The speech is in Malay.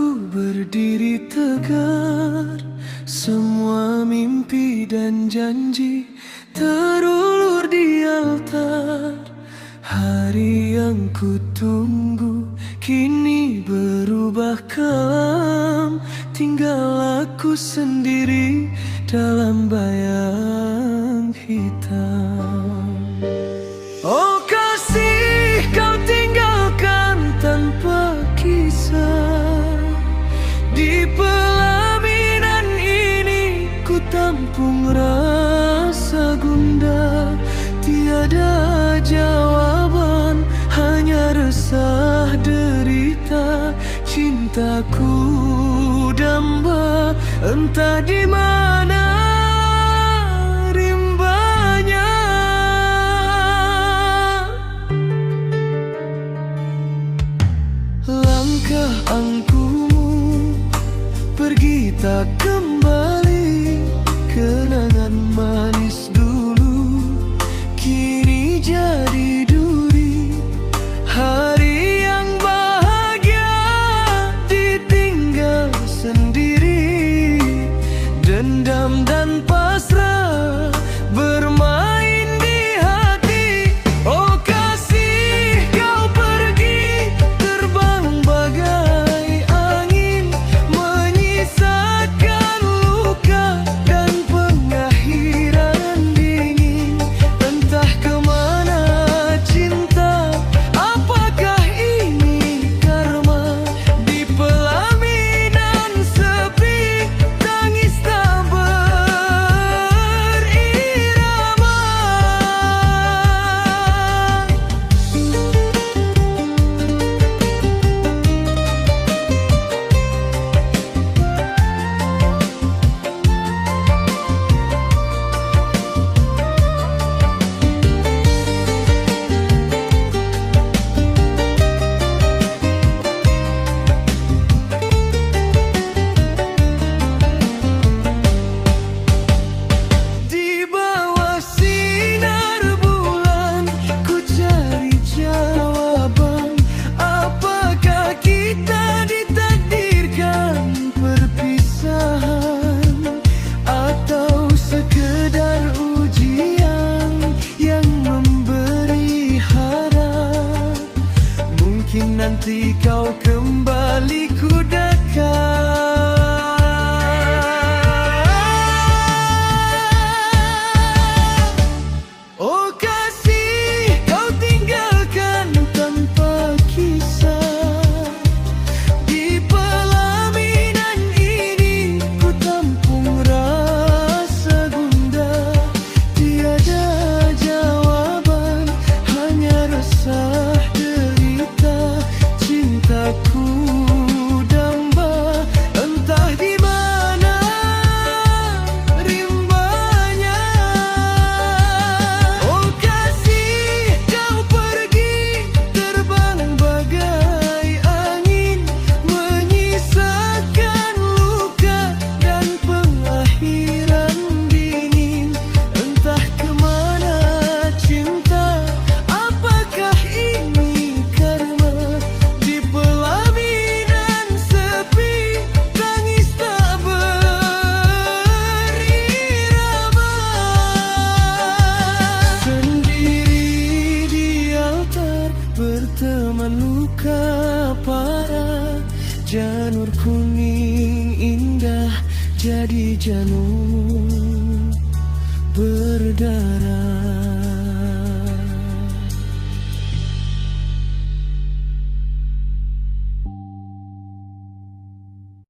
Aku berdiri tegar, semua mimpi dan janji terulur di altar. Hari yang ku tunggu kini berubah kelam, tinggal aku sendiri dalam bayang hitam. Oh kasih, kau tinggalkan tanpa kisah. Di pelaminan ini ku tampung rasa gundah. Tiada jawaban, hanya resah derita. Cintaku damba, entah di mana rimbanya. Langkah angkumu pergi tak kembali, kenangan manis dulu kini jadi duri. Hari yang bahagia ditinggal sendiri, dendam dan pasrah bermain di hati. Oh kasih, kau pergi terbang bagai angin, menyisakan luka dan pengakhiran dingin. Entah kemana cinta, apakah ini karma? Di pelaminan sepi, tangis tak berirama. Di bawah sinar bulan ku cari jawaban. Apakah kita ditakdirkan perpisahan, atau sekedar ujian yang memberi harap? Mungkin nanti kau kembali ku dekat. Oh kasih, kau tinggalkan tanpa kisah. Di pelaminan ini ku tampung rasa gundah. Tiada jawaban, hanya resah derita. Cintaku damba, entah di mana rimbanya. Oh kasih, kau pergi terbang bagai angin, menyisakan luka dan pengakhiran dingin. Entah kemana cinta, apakah ini karma? Di pelaminan sepi, tangis tak berirama. Sendiri di altar berteman luka parah. Janur kuning indah jadi janur berdarah.